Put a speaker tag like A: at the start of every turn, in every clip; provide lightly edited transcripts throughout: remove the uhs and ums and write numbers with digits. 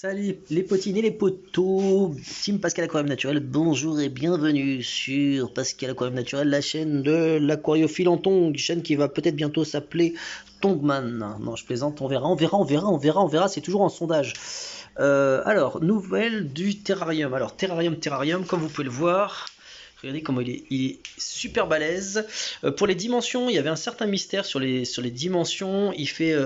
A: Salut les potines et les potos, Team Pascal Aquarium Naturel, bonjour et bienvenue sur Pascal Aquarium Naturel, la chaîne de l'aquariophile en tongs, chaîne qui va peut-être bientôt s'appeler Tongman. Non, je plaisante, on verra, c'est toujours en sondage. Alors, nouvelle du terrarium. Alors, terrarium, comme vous pouvez le voir, regardez comment il est super balèze. Pour les dimensions, il y avait un certain mystère sur les dimensions, il fait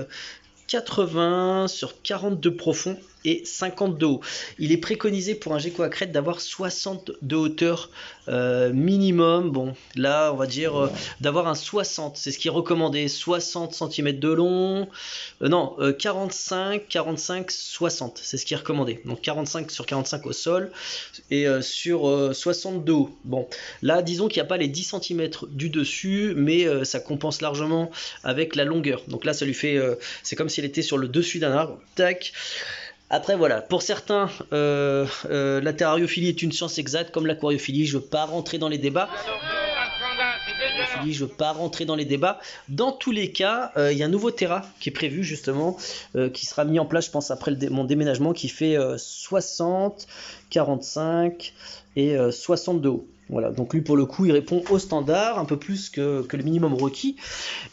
A: 80 sur 42 profond et 50 de haut. Il est préconisé pour un gecko à crête d'avoir 60 de hauteur minimum. Bon, là, on va dire d'avoir un 60, c'est ce qui est recommandé. 60 cm de long. Non, 45, 60, c'est ce qui est recommandé. Donc 45 sur 45 au sol et sur 60 de haut. Bon, là, disons qu'il n'y a pas les 10 cm du dessus, mais ça compense largement avec la longueur. Donc là, ça lui fait... c'est comme s'il était sur le dessus d'un arbre. Tac. Après voilà, pour certains, la terrariophilie est une science exacte comme l'aquariophilie, je ne veux pas rentrer dans les débats. Dans tous les cas, il y a un nouveau terra qui est prévu justement, qui sera mis en place je pense après mon déménagement, qui fait 60, 45 et 60 de haut. Voilà, donc lui pour le coup il répond au standard, un peu plus que le minimum requis.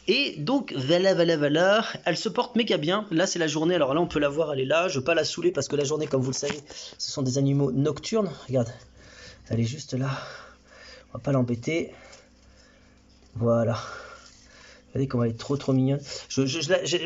A: Et donc voilà, elle se porte méga bien. Là c'est la journée, alors là on peut la voir, elle est là, je veux pas la saouler parce que la journée comme vous le savez, ce sont des animaux nocturnes. Regarde, elle est juste là, on va pas l'embêter. Voilà. Regardez comment elle est trop mignonne.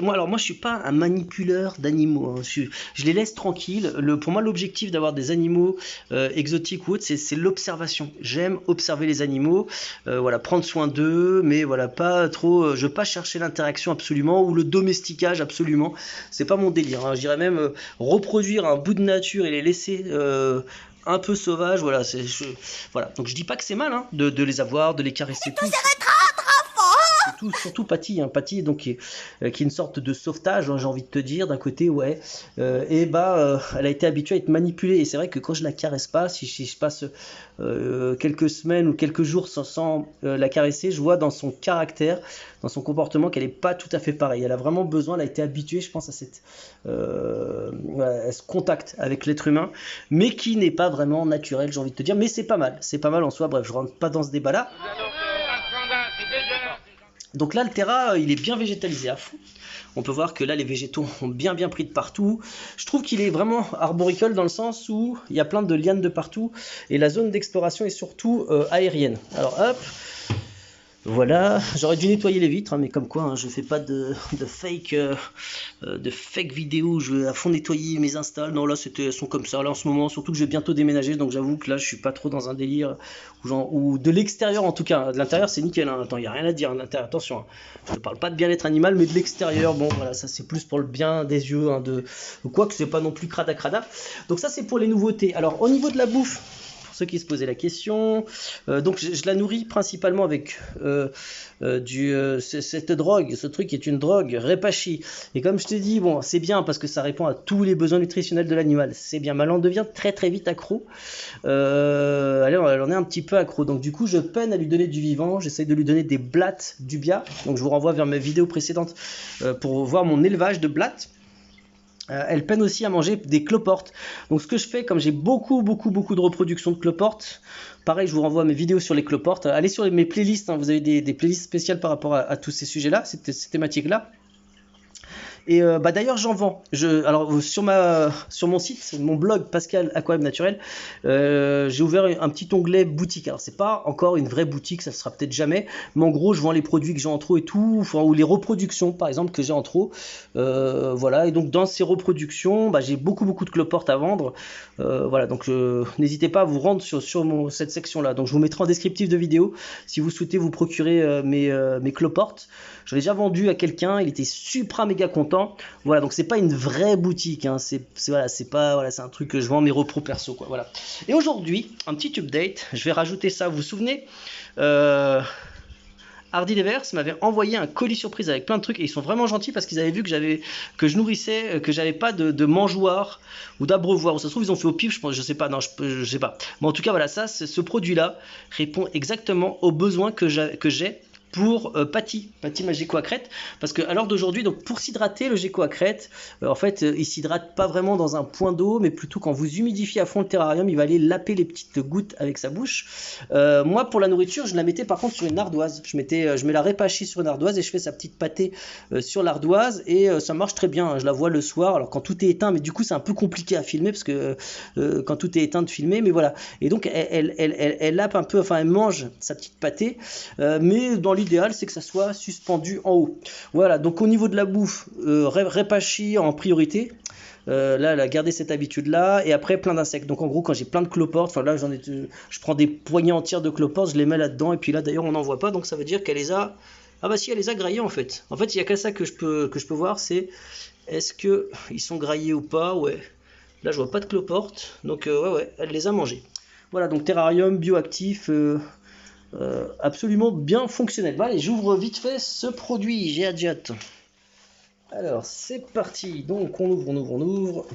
A: Moi je suis pas un manipuleur d'animaux, hein. Je les laisse tranquilles. Pour moi l'objectif d'avoir des animaux exotiques ou autres, c'est l'observation. J'aime observer les animaux, voilà, prendre soin d'eux, mais voilà, pas trop. Je veux pas chercher l'interaction absolument ou le domestiquage absolument. C'est pas mon délire, hein. Je dirais même reproduire un bout de nature et les laisser un peu sauvages. Voilà, voilà. Donc je dis pas que c'est mal, hein, de les avoir, de les caresser tous. Surtout Patty, hein, Patty donc qui est une sorte de sauvetage, hein, j'ai envie de te dire, d'un côté, ouais, elle a été habituée à être manipulée, et c'est vrai que quand je la caresse pas, si je passe quelques semaines ou quelques jours sans la caresser, je vois dans son caractère, dans son comportement qu'elle est pas tout à fait pareille. Elle a vraiment besoin, elle a été habituée, je pense, à ce contact avec l'être humain, mais qui n'est pas vraiment naturel, j'ai envie de te dire, mais c'est pas mal en soi. Bref, je rentre pas dans ce débat là. Donc là le terra il est bien végétalisé à fond. On peut voir que là les végétaux ont bien pris de partout. Je trouve qu'il est vraiment arboricole dans le sens où il y a plein de lianes de partout. Et la zone d'exploration est surtout aérienne. Alors hop, voilà, j'aurais dû nettoyer les vitres, hein, mais comme quoi, hein, je fais pas de fake vidéo, je vais à fond nettoyer mes installs. Non, là, elles sont comme ça, là, en ce moment, surtout que je vais bientôt déménager, donc j'avoue que là, je suis pas trop dans un délire, ou de l'extérieur, en tout cas. De l'intérieur, c'est nickel, hein. Attends, il n'y a rien à dire, hein, attention, hein. Je ne parle pas de bien-être animal, mais de l'extérieur, bon, voilà, ça, c'est plus pour le bien des yeux, hein, quoique c'est pas non plus crada. Donc ça, c'est pour les nouveautés. Alors, au niveau de la bouffe, ceux qui se posaient la question, donc je la nourris principalement avec cette drogue, ce truc qui est une drogue Repashy, et comme je te dis, bon, c'est bien parce que ça répond à tous les besoins nutritionnels de l'animal, c'est bien, mais on devient très vite accro. Elle en est un petit peu accro, donc du coup je peine à lui donner du vivant, j'essaye de lui donner des blattes du Bia, donc je vous renvoie vers mes vidéos précédentes pour voir mon élevage de blattes. Elle peine aussi à manger des cloportes. Donc ce que je fais, comme j'ai beaucoup de reproduction de cloportes, pareil, je vous renvoie à mes vidéos sur les cloportes. Allez sur mes playlists, hein, vous avez des playlists spéciales par rapport à tous ces sujets-là, ces thématiques-là. Et d'ailleurs j'en vends. Alors sur mon site, mon blog Pascal Aquarium Naturel, j'ai ouvert un petit onglet boutique. Alors c'est pas encore une vraie boutique, ça sera peut-être jamais, mais en gros je vends les produits que j'ai en trop et tout, ou les reproductions par exemple que j'ai en trop. Voilà, et donc dans ces reproductions, j'ai beaucoup de cloportes à vendre. Voilà, donc n'hésitez pas à vous rendre sur cette section-là. Donc je vous mettrai en descriptif de vidéo si vous souhaitez vous procurer mes cloportes. Je l'ai déjà vendu à quelqu'un, il était super méga content. Voilà, donc c'est pas une vraie boutique, hein. C'est un truc que je vends mes repros perso, quoi. Voilà. Et aujourd'hui, un petit update, je vais rajouter ça. Vous vous souvenez, Hardy Devers m'avait envoyé un colis surprise avec plein de trucs, et ils sont vraiment gentils parce qu'ils avaient vu que je nourrissais, que j'avais pas de mangeoire ou d'abreuvoir. Ça se trouve ils ont fait au pif, je pense, je sais pas, non, je sais pas. Mais en tout cas voilà, ce produit là répond exactement aux besoins que j'ai pour Patty Magico à crête, parce que à l'heure d'aujourd'hui, donc pour s'hydrater, le gecko à crête, en fait, il s'hydrate pas vraiment dans un point d'eau, mais plutôt quand vous humidifiez à fond le terrarium, il va aller laper les petites gouttes avec sa bouche. Moi, pour la nourriture, je la mettais par contre sur une ardoise. Je mets la répachi sur une ardoise et je fais sa petite pâtée sur l'ardoise et ça marche très bien. Je la vois le soir, alors quand tout est éteint, mais du coup c'est un peu compliqué à filmer parce que quand tout est éteint de filmer, mais voilà. Et donc elle lape un peu, enfin elle mange sa petite pâtée, mais dans l'idéal c'est que ça soit suspendu en haut. Voilà, donc au niveau de la bouffe, répachi en priorité. Là, elle a gardé cette habitude-là, et après plein d'insectes. Donc en gros, quand j'ai plein de cloportes, enfin là, je prends des poignées entières de cloportes, je les mets là-dedans, et puis là, d'ailleurs, on n'en voit pas, donc ça veut dire qu'elle les a. Ah bah si, elle les a graillés en fait. En fait, il y a qu'à ça que je peux voir, c'est est-ce que ils sont graillés ou pas. Ouais. Là, je vois pas de cloportes, donc ouais, elle les a mangés. Voilà, donc terrarium bioactif. Absolument bien fonctionnel. Bon, allez, j'ouvre vite fait ce produit, j'ai hâte. Alors, c'est parti. Donc, on ouvre.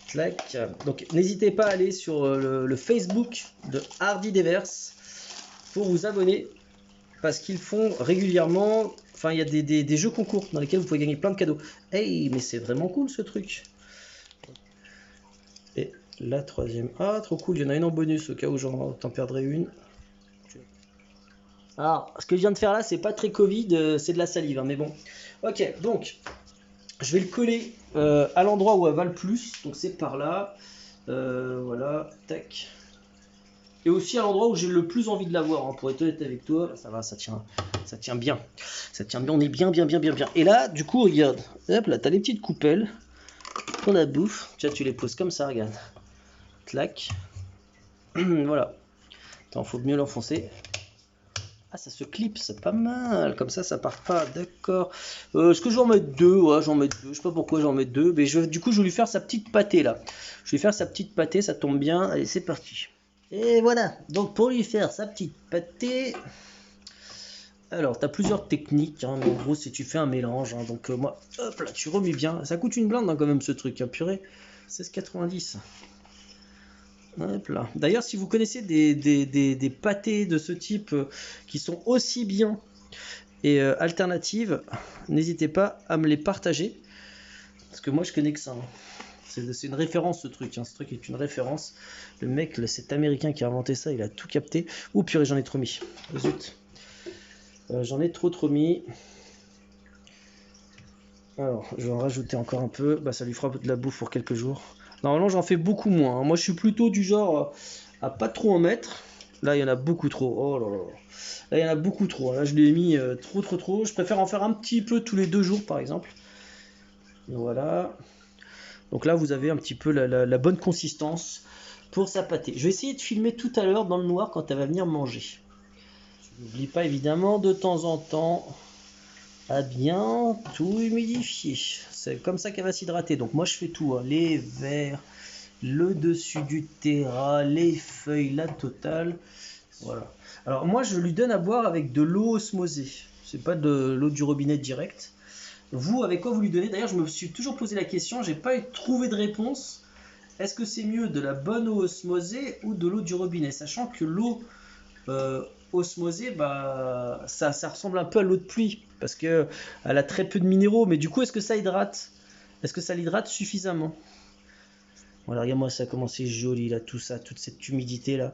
A: Clac. Donc, n'hésitez pas à aller sur le Facebook de Hardy Déverse pour vous abonner parce qu'ils font régulièrement. Enfin, il y a des jeux concours dans lesquels vous pouvez gagner plein de cadeaux. Hey, mais c'est vraiment cool ce truc. Et la troisième. Ah, trop cool. Il y en a une en bonus au cas où j'en perdrai une. Alors, ce que je viens de faire là, c'est pas très Covid, c'est de la salive, hein, mais bon. Ok, donc, je vais le coller à l'endroit où elle va le plus, donc c'est par là. Voilà, tac. Et aussi à l'endroit où j'ai le plus envie de l'avoir, hein, pour être honnête avec toi. Ça va, ça tient bien. Ça tient bien, on est bien. Et là, du coup, regarde, hop là, t'as les petites coupelles pour la bouffe. Tiens, tu les poses comme ça, regarde. Clac. Voilà. Attends, faut mieux l'enfoncer. Ah, ça se clipse, c'est pas mal. Comme ça part pas. D'accord. Est-ce que je vais en mettre deux? Ouais, j'en mets deux. Je sais pas pourquoi j'en mets deux. Mais du coup, je vais lui faire sa petite pâtée là. Je vais lui faire sa petite pâtée, ça tombe bien. Allez, c'est parti. Et voilà. Donc, pour lui faire sa petite pâtée. Alors, tu as plusieurs techniques. Hein, mais en gros, si tu fais un mélange. Hein, donc, moi, hop là, tu remets bien. Ça coûte une blinde hein, quand même ce truc. Hein, purée. 16,90. Hop là. D'ailleurs, si vous connaissez des pâtés de ce type qui sont aussi bien et alternatives, n'hésitez pas à me les partager. Parce que moi, je connais que ça. Hein. C'est une référence ce truc. Hein. Ce truc est une référence. Le mec, cet américain qui a inventé ça, il a tout capté. Ouh, purée, j'en ai trop mis. Zut. J'en ai trop mis. Alors, je vais en rajouter encore un peu. Bah, ça lui fera de la bouffe pour quelques jours. Normalement, j'en fais beaucoup moins. Hein. Moi, je suis plutôt du genre à pas trop en mettre. Là, il y en a beaucoup trop. Oh là là. Là, il y en a beaucoup trop. Là, je l'ai mis trop. Je préfère en faire un petit peu tous les 2 jours, par exemple. Voilà. Donc là, vous avez un petit peu la bonne consistance pour sa pâtée. Je vais essayer de filmer tout à l'heure dans le noir quand elle va venir manger. N'oublie pas, évidemment, de temps en temps, à bien tout humidifier. C'est comme ça qu'elle va s'hydrater. Donc moi je fais tout, hein. Les verres, le dessus du terrain, les feuilles, la totale. Voilà. Alors moi je lui donne à boire avec de l'eau osmosée. C'est pas de l'eau du robinet direct. Vous, avec quoi vous lui donnez? D'ailleurs je me suis toujours posé la question, j'ai pas trouvé de réponse. Est-ce que c'est mieux de la bonne eau osmosée ou de l'eau du robinet? Sachant que l'eau osmosée, bah, ça ressemble un peu à l'eau de pluie parce que elle a très peu de minéraux. Mais du coup, est-ce que ça hydrate? Est-ce que ça l'hydrate suffisamment? Voilà, regarde-moi ça, comment c'est joli là, tout ça, toute cette humidité là.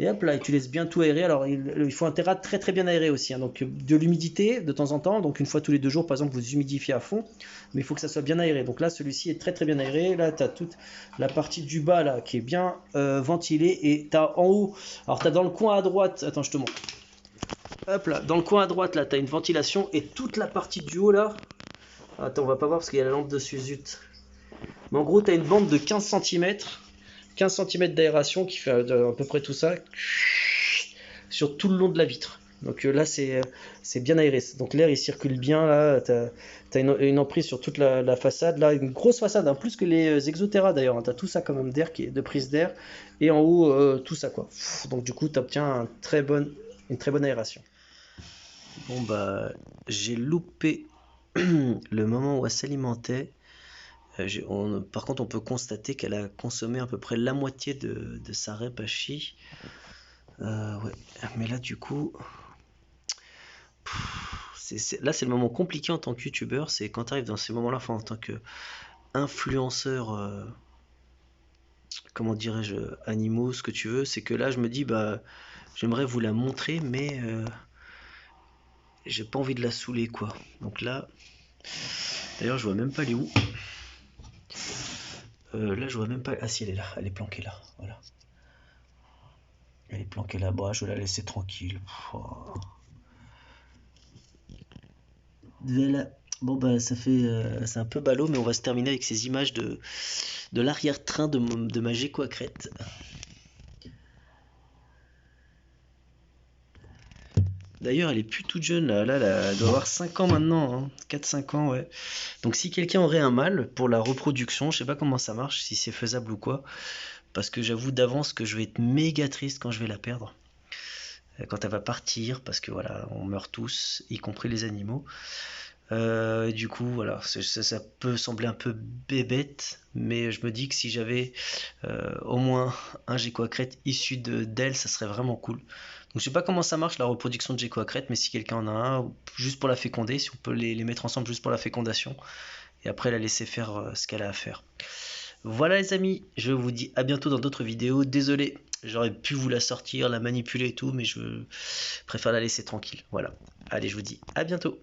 A: Et hop là, et tu laisses bien tout aérer. Alors, il faut un terrain très bien aéré aussi. Hein. Donc, de l'humidité de temps en temps. Donc, une fois tous les 2 jours, par exemple, vous humidifiez à fond. Mais il faut que ça soit bien aéré. Donc là, celui-ci est très bien aéré. Là, tu as toute la partie du bas là qui est bien ventilée. Et tu as en haut. Alors, tu as dans le coin à droite. Attends, je te montre. Hop là, dans le coin à droite là, tu as une ventilation. Et toute la partie du haut là. Attends, on va pas voir parce qu'il y a la lampe dessus. Zut. Mais en gros, tu as une bande de 15 cm. 15 cm d'aération qui fait à peu près tout ça sur tout le long de la vitre. Donc là c'est bien aéré. Donc l'air il circule bien là. T'as une emprise sur toute la façade. Là une grosse façade, hein, plus que les Exoterra d'ailleurs. Hein, t'as tout ça quand même d'air qui est de prise d'air et en haut tout ça quoi. Donc du coup t'obtiens une très bonne aération. Bon bah j'ai loupé le moment où elle s'alimentait. Par contre, on peut constater qu'elle a consommé à peu près la moitié de sa répachi. Ouais. Mais là, du coup, là, c'est le moment compliqué en tant que youtubeur, c'est quand tu arrives dans ces moments-là, enfin, en tant que influenceur, comment dirais-je, animaux, ce que tu veux, c'est que là, je me dis, bah, j'aimerais vous la montrer, mais j'ai pas envie de la saouler, quoi. Donc là, d'ailleurs, je vois même pas elle est où. Là, je vois même pas. Ah, si, elle est là, elle est planquée là, voilà. Elle est planquée là-bas, je vais la laisser tranquille. Voilà. Bon bah ça fait c'est un peu ballot mais on va se terminer avec ces images de l'arrière-train de ma Gecko à crête. D'ailleurs elle est plus toute jeune là, elle doit avoir 5 ans maintenant, hein. 4-5 ans ouais. Donc si quelqu'un aurait un mâle pour la reproduction, je sais pas comment ça marche, si c'est faisable ou quoi, parce que j'avoue d'avance que je vais être méga triste quand je vais la perdre. Quand elle va partir, parce que voilà, on meurt tous, y compris les animaux. Du coup, voilà, ça peut sembler un peu bébête, mais je me dis que si j'avais au moins un gecko à crête issu d'elle, ça serait vraiment cool. Donc je sais pas comment ça marche la reproduction de gecko à crête, mais si quelqu'un en a un, juste pour la féconder, si on peut les mettre ensemble juste pour la fécondation, et après la laisser faire ce qu'elle a à faire. Voilà les amis, je vous dis à bientôt dans d'autres vidéos. Désolé, j'aurais pu vous la sortir, la manipuler et tout, mais je préfère la laisser tranquille. Voilà. Allez, je vous dis à bientôt.